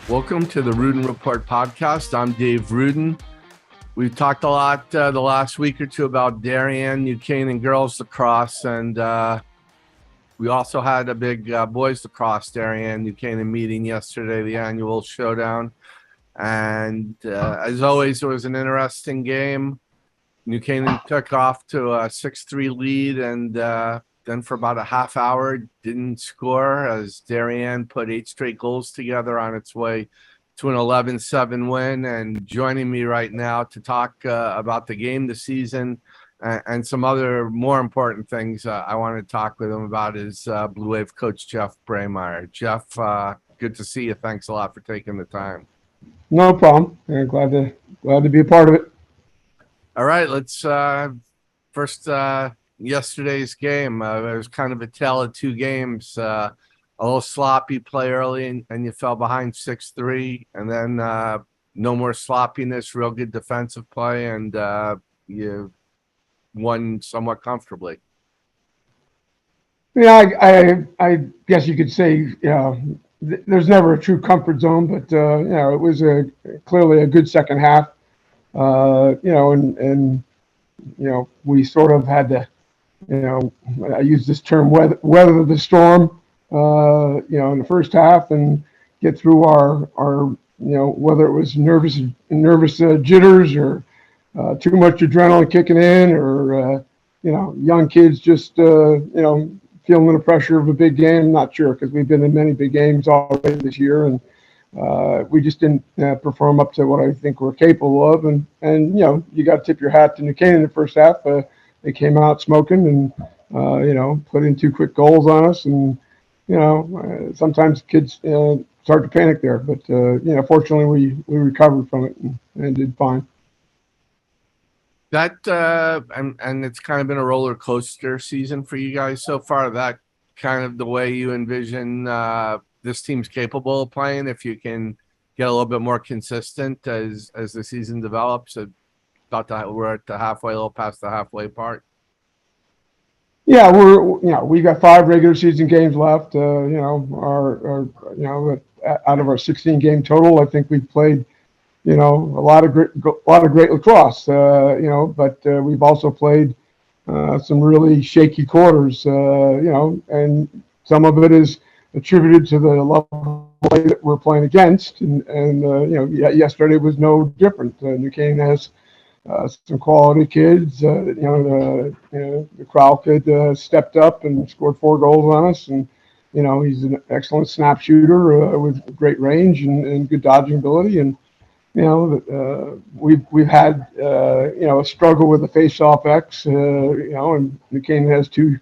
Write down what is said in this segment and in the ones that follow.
Welcome to the Ruden Report podcast. I'm Dave Ruden. We've talked a lot the last week or two about Darien, Canaan girls lacrosse, and we also had a big boys lacrosse Darien, Canaan meeting yesterday, the annual showdown. And as always, it was an interesting game. Canaan took off to a 6-3 lead, and then for about a half hour didn't score as Darien put 8 straight goals together on its way to an 11-7 win. And joining me right now to talk about the game, the season, and some other more important things I want to talk with him about is Blue Wave coach Jeff Brameier. Jeff, good to see you. Thanks a lot for taking the time. No problem. Glad to be a part of it. All right, let's first yesterday's game. It was kind of a tale of two games. A little sloppy play early, and you fell behind 6-3, and then no more sloppiness, real good defensive play, and you won somewhat comfortably. Yeah, I guess you could say, there's never a true comfort zone, but it was clearly a good second half. And we sort of had to, I use this term, weather the storm, in the first half and get through our whether it was nervous jitters or too much adrenaline kicking in or, young kids just, feeling the pressure of a big game. I'm not sure, because we've been in many big games already this year, and we just didn't perform up to what I think we're capable of. And you got to tip your hat to New Canaan in the first half. They came out smoking and, put in 2 quick goals on us. And, sometimes kids start to panic there. But, fortunately, we recovered from it and did fine. That and it's kind of been a roller coaster season for you guys so far. That kind of the way you envision this team's capable of playing, if you can get a little bit more consistent as the season develops. I thought that we're at the halfway, a little past the halfway part. Yeah, we got 5 regular season games left. Our out of our 16 game total, I think we've played a lot of great lacrosse. But we've also played some really shaky quarters. And some of it is attributed to the level of play that we're playing against, and yesterday was no different. New Canaan has some quality kids. The Crowell kid stepped up and scored 4 goals on us, and he's an excellent snap shooter with great range and good dodging ability. And we've had a struggle with the face-off X. And New Canaan has two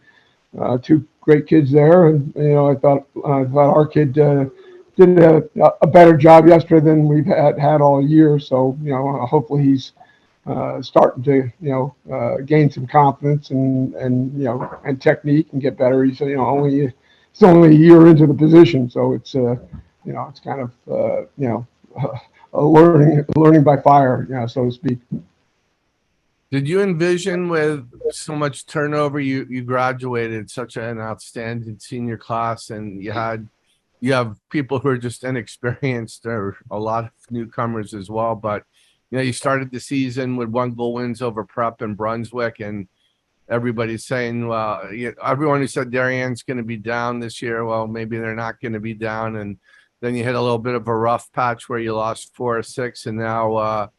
great kids there, and I thought our kid did a better job yesterday than we've had all year. So hopefully he's starting to gain some confidence and technique and get better. He's only a year into the position, so it's it's kind of a learning by fire, so to speak. Did you envision, with so much turnover, you graduated such an outstanding senior class, and you have people who are just inexperienced, or a lot of newcomers as well, but you started the season with 1-goal wins over Prep and Brunswick, and everybody's saying, well, everyone who said Darien's going to be down this year, well, maybe they're not going to be down. And then you hit a little bit of a rough patch where you lost 4 or 6, and now a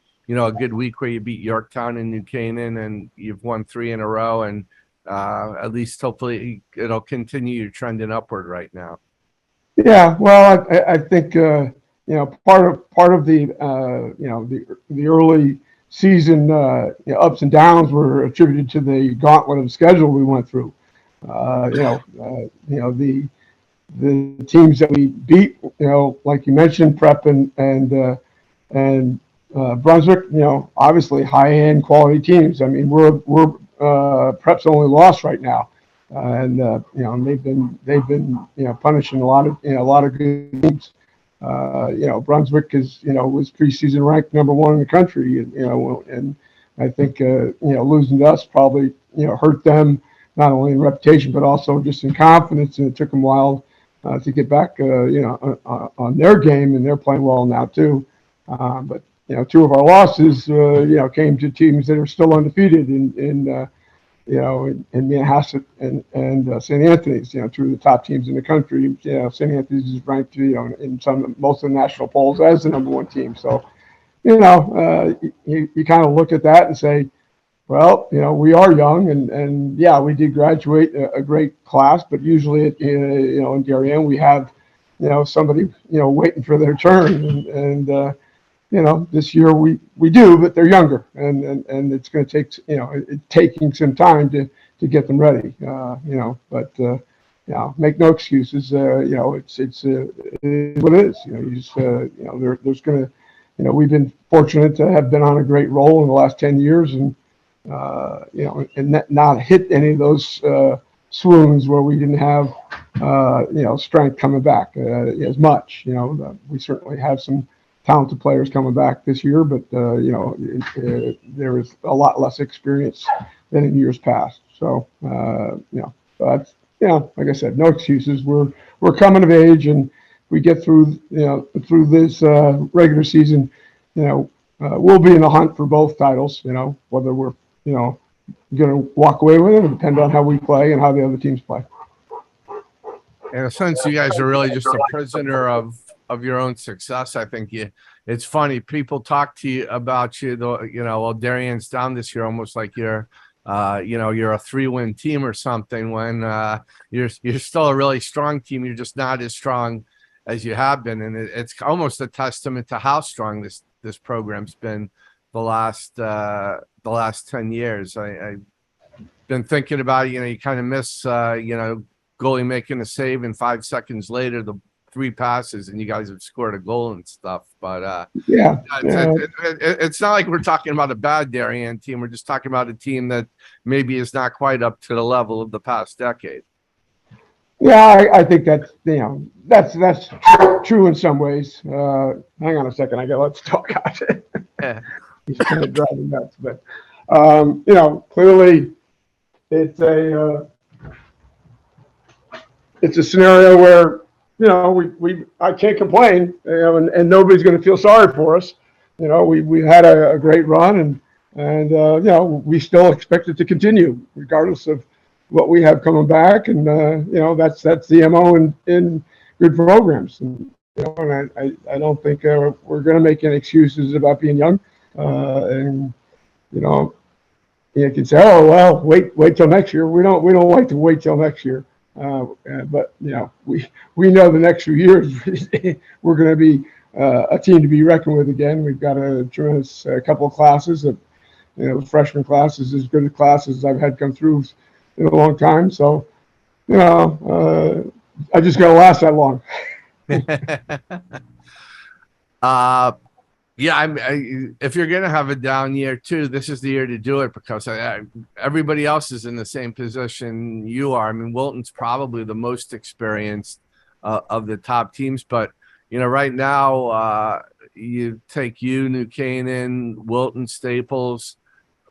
good week where you beat Yorktown and New Canaan, and you've won 3 in a row, and at least hopefully it'll continue trending upward right now. Yeah, well, I think part of the early season ups and downs were attributed to the gauntlet of schedule we went through. The teams that we beat, like you mentioned, Prep and Brunswick, obviously high-end quality teams. I mean, we're Prep's only loss right now, and they've been punishing a lot of good teams. Brunswick was preseason ranked number 1 in the country, and I think losing to us probably hurt them not only in reputation but also just in confidence, and it took them a while to get back, on their game, and they're playing well now too. But two of our losses, came to teams that are still undefeated in Manhasset and St. Anthony's, two of the top teams in the country. St. Anthony's is ranked, in most of the national polls as the number one team. So, you kind of look at that and say, well, we are young, and yeah, we did graduate a great class, but usually, in Darien, we have, somebody, waiting for their turn, and this year we do, but they're younger, and it's going to take, taking some time to get them ready, but make no excuses, it's what it is, you just, there's going to, we've been fortunate to have been on a great roll in the last 10 years, and and not hit any of those swoons where we didn't have, strength coming back as much. We certainly have some talented players coming back this year, but there is a lot less experience than in years past. So, but like I said, no excuses. We're coming of age, and we get through this regular season. We'll be in the hunt for both titles. Whether we're going to walk away with it, it'll depend on how we play and how the other teams play. In a sense, you guys are really just a prisoner of your own success. I think it's funny. People talk to you about well, Darien's down this year, almost like you're a 3-win team or something, when you're still a really strong team. You're just not as strong as you have been. And it's almost a testament to how strong this program's been the last 10 years. I've been thinking about it. You kind of miss, goalie making a save, and 5 seconds later, the 3 passes, and you guys have scored a goal and stuff. But it's not like we're talking about a bad Darien team. We're just talking about a team that maybe is not quite up to the level of the past decade. Yeah, I think that's that's true in some ways. Hang on a second, let's talk out it. Yeah. He's kind of driving nuts, but clearly it's a scenario where I can't complain, and nobody's going to feel sorry for us. We had a great run, and we still expect it to continue regardless of what we have coming back, and that's the MO in good programs, and I don't think we're going to make any excuses about being young, and you can say, oh well, wait till next year. We don't like to wait till next year, but we know the next few years we're going to be a team to be reckoned with again. We've got a tremendous couple of classes of freshman classes, as good a classes as I've had come through in a long time. So, I just got to last that long. If you're going to have a down year too, this is the year to do it, because everybody else is in the same position you are. I mean, Wilton's probably the most experienced of the top teams, but right now you take New Canaan, Wilton, Staples.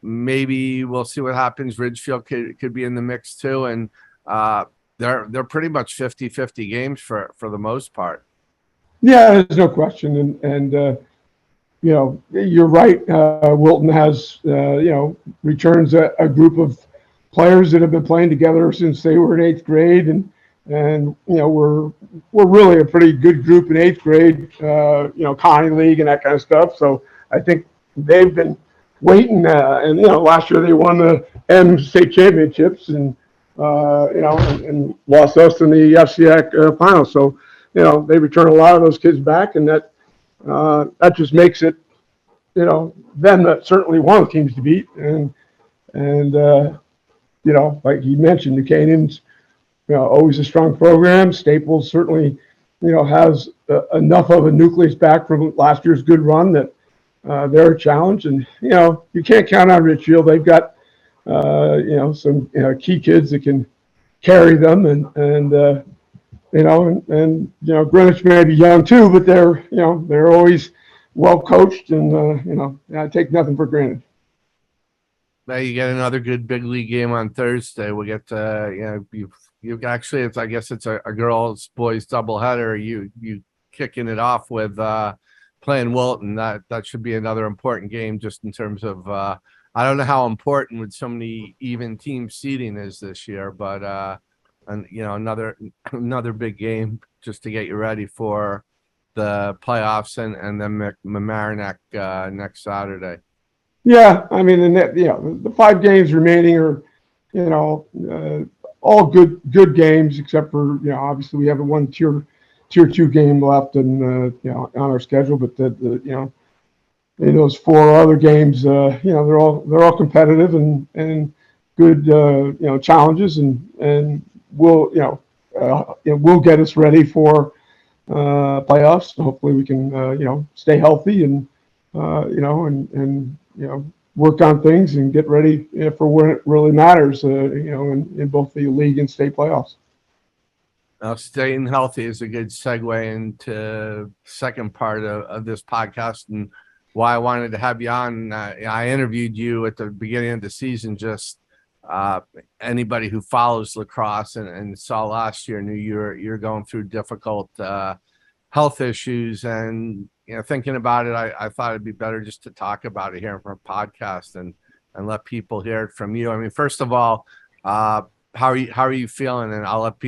Maybe we'll see what happens. Ridgefield could be in the mix too, and they're pretty much 50-50 games for the most part. Yeah, there's no question, and you're right. Wilton has returns a group of players that have been playing together since they were in 8th grade, and we're really a pretty good group in 8th grade. Connie League and that kind of stuff. So I think they've been waiting, and last year they won the M state championships, and and lost us in the FCAC final. So they return a lot of those kids back, and that just makes it them certainly one of the teams to beat, and like you mentioned, New Canaan's always a strong program. Staples certainly has enough of a nucleus back from last year's good run that they're a challenge, and you can't count on Ridgefield. They've got some key kids that can carry them, and Greenwich may be young too, but they're always well coached, and I take nothing for granted. Now you get another good big league game on Thursday. We'll get you actually, I guess it's a girls boys doubleheader. You kicking it off with playing Wilton. That should be another important game, just in terms of I don't know how important with so many even team seeding is this year, but and another big game just to get you ready for the playoffs and then Mamaroneck next Saturday. Yeah, I mean, the 5 games remaining are, all good games, except for, obviously we have a one tier 2 game left and on our schedule, but in those 4 other games, they're all competitive and good, challenges and will get us ready for playoffs. Hopefully we can stay healthy and work on things and get ready for when it really matters, in both the league and state playoffs. Now, staying healthy is a good segue into the second part of this podcast and why I wanted to have you on. I interviewed you at the beginning of the season. Just anybody who follows lacrosse and saw last year knew you're going through difficult health issues, and thinking about it, I thought it'd be better just to talk about it here from a podcast and let people hear it from you. I mean, first of all, how are you feeling? And I'll let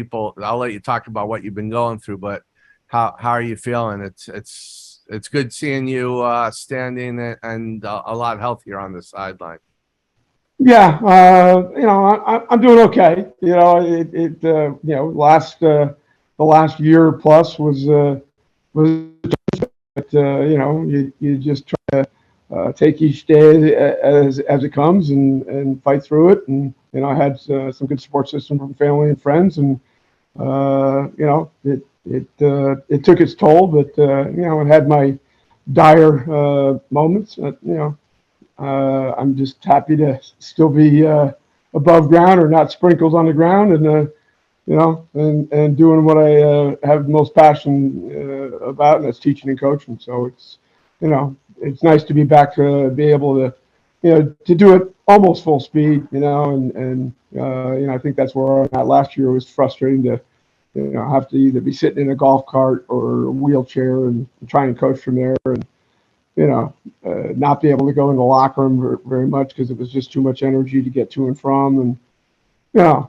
you talk about what you've been going through, but how are you feeling? It's good seeing you standing and a lot healthier on the sideline. Yeah, I'm doing okay. The last year plus was but you just try to take each day as it comes and fight through it. And I had some good support system from family and friends, and it took its toll, but it had my dire moments. I'm just happy to still be above ground or not sprinkled on the ground, and and doing what I have most passion about, and that's teaching and coaching. So it's nice to be back to be able to to do it almost full speed, and I think that's where I'm at. Last year it was frustrating to have to either be sitting in a golf cart or a wheelchair and trying to coach from there, and not be able to go in the locker room very much because it was just too much energy to get to and from, and a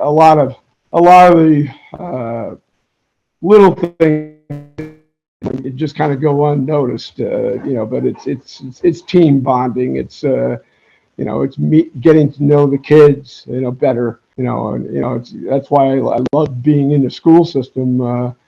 lot of the little things just kind of go unnoticed, but it's team bonding. It's it's me getting to know the kids, better, and that's why I love being in the school system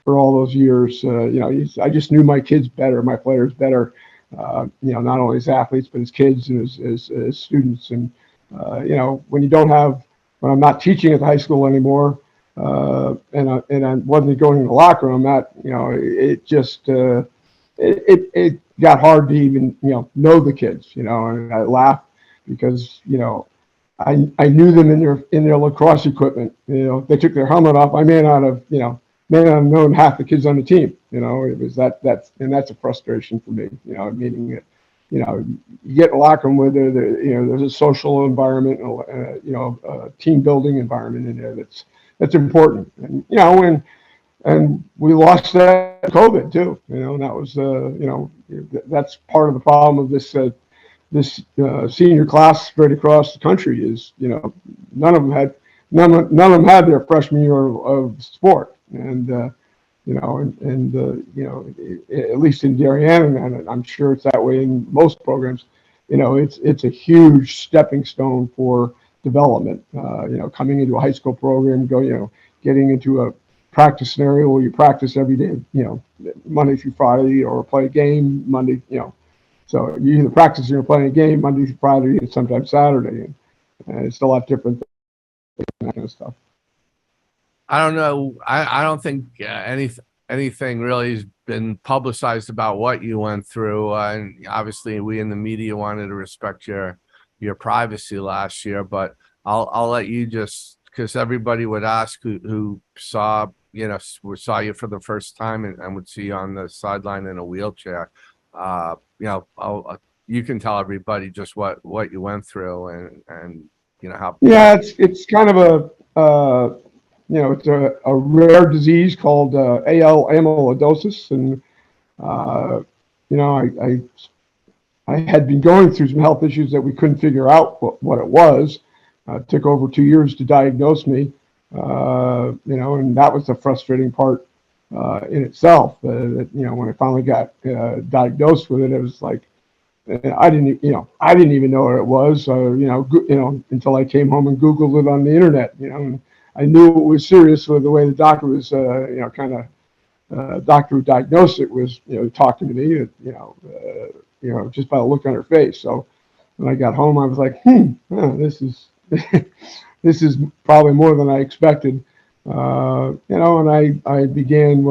for all those years. I just knew my kids better, my players better, not only as athletes, but as kids and as students. And, when I'm not teaching at the high school anymore, and I wasn't going in the locker room, it got hard to even, know the kids, and I laugh because, I knew them in their lacrosse equipment. They took their helmet off. I may not have known half the kids on the team. It was that's a frustration for me. Meaning that, you get in the locker room where there's a social environment, team building environment in there that's important. And and we lost that COVID too. And that was that's part of the problem of this senior class spread across the country is none of them had their freshman year of sport, and at least in Darien, and I'm sure it's that way in most programs. It's a huge stepping stone for development. Coming into a high school program, getting into a practice scenario where you practice every day, Monday through Friday, or play a game Monday, So you either practice or playing a game Monday through Friday and sometimes Saturday, and it's a lot different than that kind of stuff. I don't know. I don't think anything really has been publicized about what you went through. And obviously, we in the media wanted to respect your privacy last year. But I'll let you, just because everybody would ask who saw saw you for the first time and would see you on the sideline in a wheelchair. You can tell everybody just what you went through and how. Yeah, it's kind of it's a rare disease called AL amyloidosis, and I had been going through some health issues that we couldn't figure out what it was. It took over 2 years to diagnose me, and that was the frustrating part in itself. When I finally got diagnosed with it, it was like I didn't even know what it was. Until I came home and Googled it on the internet. And I knew it was serious with the way the doctor was, doctor who diagnosed it was, talking to me, just by the look on her face. So when I got home, I was like, this is this is probably more than I expected. And I began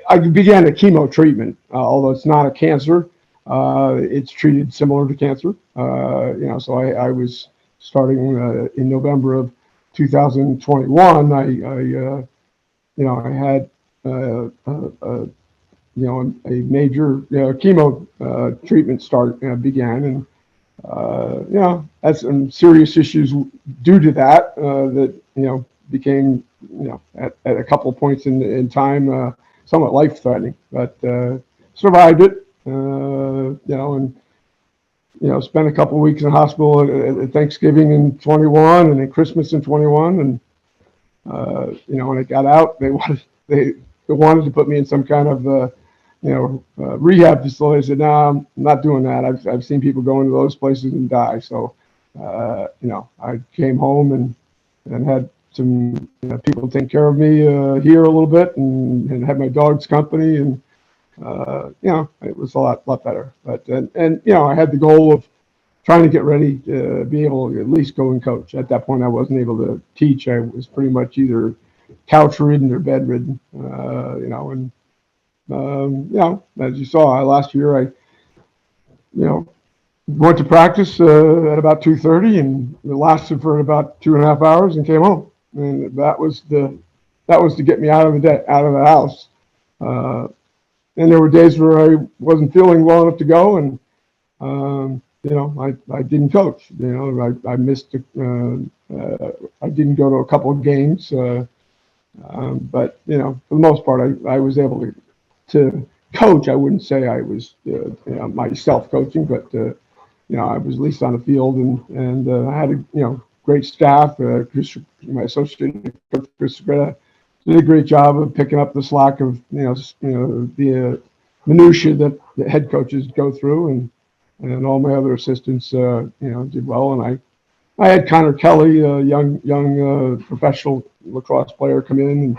I began a chemo treatment, although it's not a cancer. It's treated similar to cancer. So I was starting in November of 2021. I had a major chemo treatment began, and had some serious issues due to that became at a couple of points in time somewhat life-threatening, but survived it. And spent a couple of weeks in the hospital at Thanksgiving in 21 and then Christmas in 21, and when I got out, they wanted to put me in some kind of rehab facility. I said, no, I'm not doing that. I've seen people go into those places and die. So, I came home and had some people take care of me here a little bit, and had my dog's company, and it was a lot better. But I had the goal of trying to get ready to be able to at least go and coach. At that point, I wasn't able to teach. I was pretty much either couch ridden or bedridden. As you saw last year, I went to practice at about 2:30, and it lasted for about 2.5 hours, and came home. And that was to get me out of the house. And there were days where I wasn't feeling well enough to go, and I didn't coach. I missed. I didn't go to a couple of games, but for the most part, I was able to coach. I wouldn't say I was myself coaching, but I was at least on the field, and I had a great staff. My associate coach Chris Greta did a great job of picking up the slack of the minutia that the head coaches go through, and all my other assistants did well. And I had Connor Kelly, a young professional lacrosse player, come in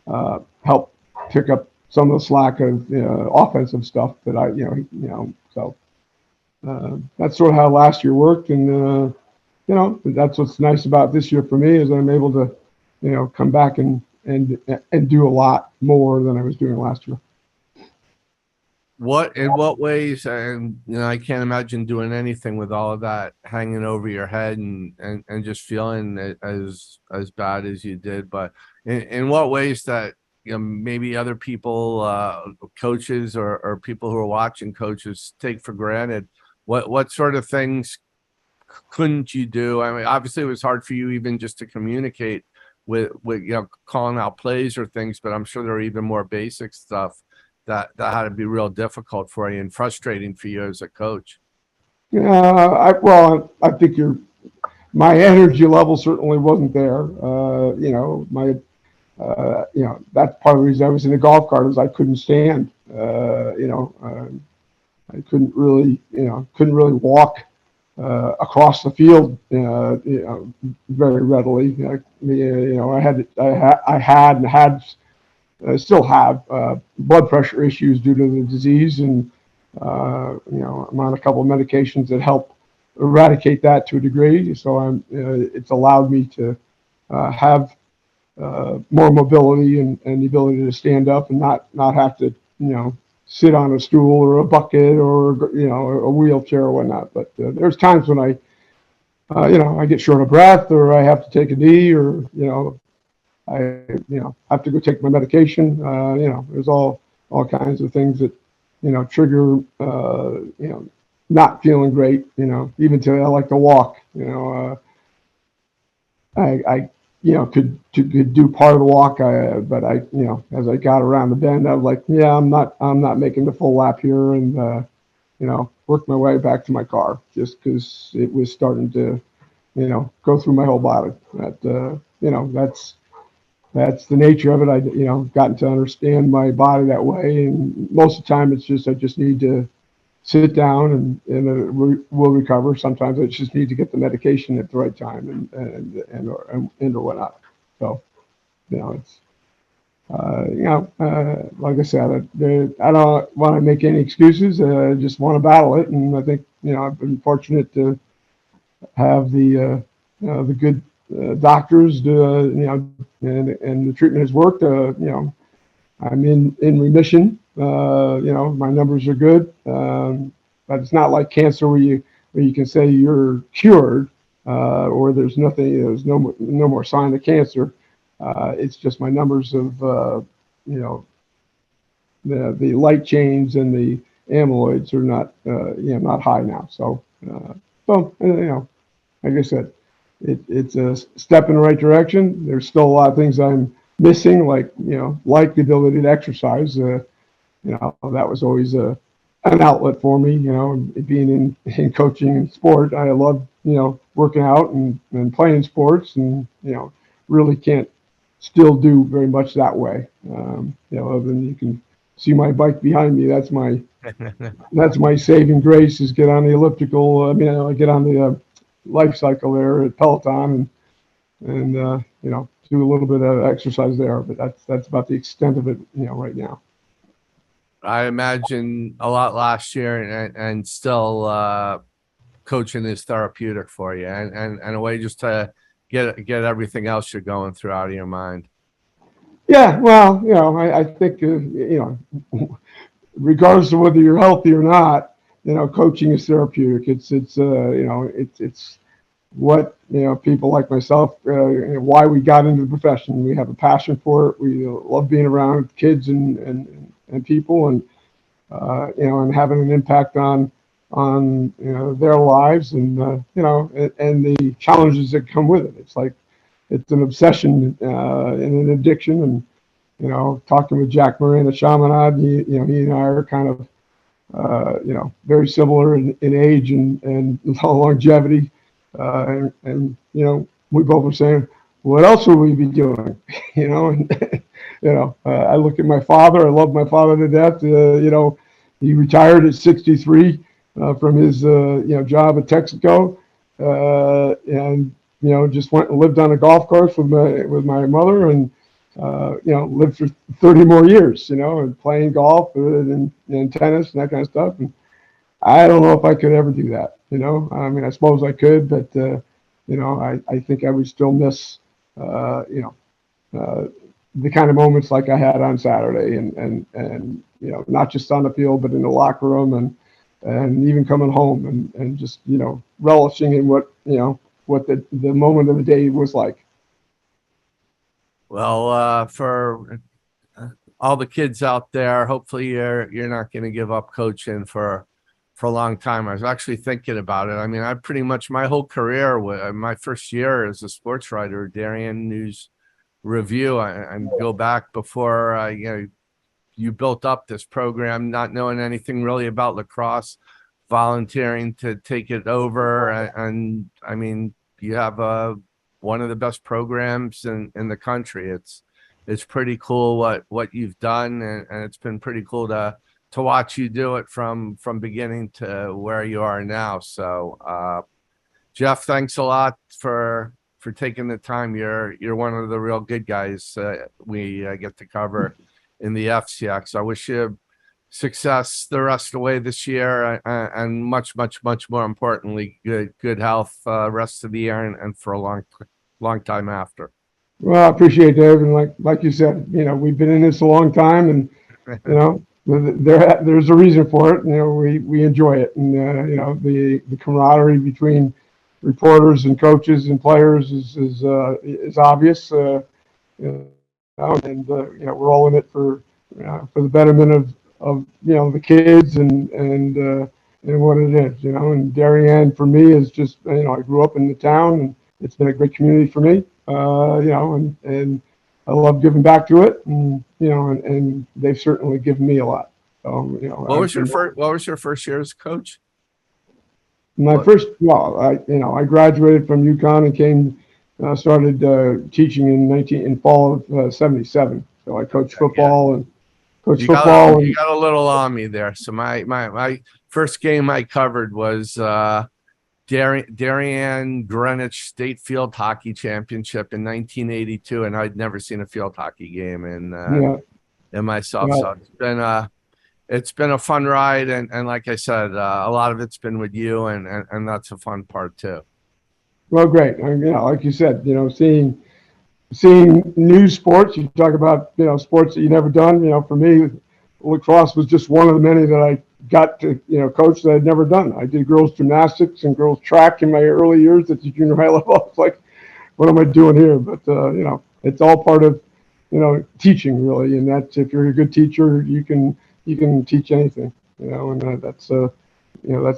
and help pick up some of the slack of offensive stuff that so that's sort of how last year worked. And that's what's nice about this year for me, is I'm able to come back and do a lot more than I was doing last year. In what ways, and I can't imagine doing anything with all of that hanging over your head and just feeling it as bad as you did, but in what ways that maybe other people, coaches or people who are watching coaches, take for granted, what sort of things couldn't you do? I mean, obviously it was hard for you even just to communicate with calling out plays or things, but I'm sure there are even more basic stuff that had to be real difficult for you and frustrating for you as a coach. I think my energy level certainly wasn't there. That's part of the reason I was in the golf cart, is I couldn't stand. I couldn't really walk across the field, very readily. I still have blood pressure issues due to the disease, and I'm on a couple of medications that help eradicate that to a degree. So it's allowed me to have more mobility and the ability to stand up and not have to sit on a stool or a bucket or a wheelchair or whatnot. But there's times when I get short of breath, or I have to take a knee, or I have to go take my medication. There's all kinds of things that trigger not feeling great. Even today I like to walk. I could do part of the walk, but as I got around the bend, I was like, yeah, I'm not making the full lap here, and worked my way back to my car just because it was starting to go through my whole body. That's the nature of it. Gotten to understand my body that way, and most of the time it's just I just need to sit down and it will recover. Sometimes I just need to get the medication at the right time and or whatnot. So it's like I said, I don't want to make any excuses. I just want to battle it, and I think I've been fortunate to have the good doctors, and the treatment has worked. I'm in remission. My numbers are good, but it's not like cancer where you can say you're cured, or there's nothing. There's no more sign of cancer. It's just my numbers of the light chains and the amyloids are not high now. So like I said, it's a step in the right direction. There's still a lot of things I'm missing, like the ability to exercise. That was always an outlet for me. Being in coaching and sport, I love working out and playing sports, and really can't still do very much that way. Other than you can see my bike behind me. That's my saving grace, is get on the elliptical. I get on the life cycle there at Peloton, and do a little bit of exercise there. But that's about the extent of it right now. I imagine a lot last year, and still coaching is therapeutic for you, and a way just to get everything else you're going through out of your mind. Yeah, well, I think regardless of whether you're healthy or not, coaching is therapeutic. It's what people like myself, why we got into the profession. We have a passion for it. We love being around kids and people, and and having an impact on their lives, and and the challenges that come with it. It's like it's an obsession and an addiction. And talking with Jack Moran at Chaminade, he and I are kind of very similar in age and longevity. And we both were saying, what else would we be doing? I look at my father. I love my father to death. He retired at 63 from his job at Texaco, and just went and lived on a golf course with my mother, and lived for 30 more years, and playing golf and tennis and that kind of stuff. And I don't know if I could ever do that. I suppose I could, but I think I would still miss the kind of moments like I had on Saturday, and not just on the field, but in the locker room, and even coming home, and just relishing in what the moment of the day was like. Well, for all the kids out there, hopefully you're not going to give up coaching for a long time. I was actually thinking about it. I mean, I pretty much my whole career, my first year as a sports writer, Darien News Review, and go back before you built up this program, not knowing anything really about lacrosse, volunteering to take it over, and I mean, you have one of the best programs in the country. It's pretty cool what you've done, and it's been pretty cool to watch you do it from beginning to where you are now. So Jeff, thanks a lot for taking the time. You're one of the real good guys we get to cover in the FCX. I wish you success the rest of the way this year, and much more importantly, good health rest of the year, and for a long time after. Well, I appreciate it, Dave, and like you said, we've been in this a long time, and there's a reason for it. We enjoy it, and the camaraderie between reporters and coaches and players is obvious. And we're all in it for the betterment of the kids and and what it is, and Darien for me is just, I grew up in the town and it's been a great community for me, and I love giving back to it, and they've certainly given me a lot. So, What was your first year as coach? my first, well, I graduated from UConn and started teaching in fall of '77. So I coached football and coached football. You got a little on me there. So my first game I covered was Darien Greenwich State Field Hockey Championship in 1982, and I'd never seen a field hockey game in myself. Well, So it's been a fun ride, and like I said, a lot of it's been with you, and that's a fun part too. well, great. I mean, like you said, seeing new sports. You talk about sports that you never done. For me, lacrosse was just one of the many that I got to coach that I'd never done. I did girls gymnastics and girls track in my early years at the junior high level. It's like, what am I doing here? But it's all part of teaching really, and that's, if you're a good teacher, you can teach anything. And that's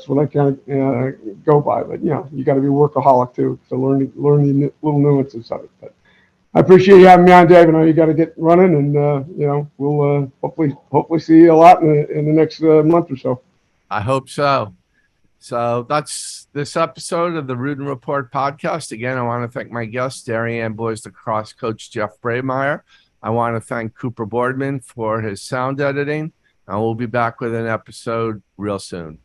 what I kind of go by. But you got to be a workaholic too, to learn the little nuances of it. But I appreciate you having me on, Dave. I know you got to get running, and we'll hopefully see you a lot in the next month or so. I hope so. So that's this episode of the Ruden Report podcast. Again, I want to thank my guest, Darien Boys Lacrosse coach Jeff Brameier. I want to thank Cooper Boardman for his sound editing. And we'll be back with an episode real soon.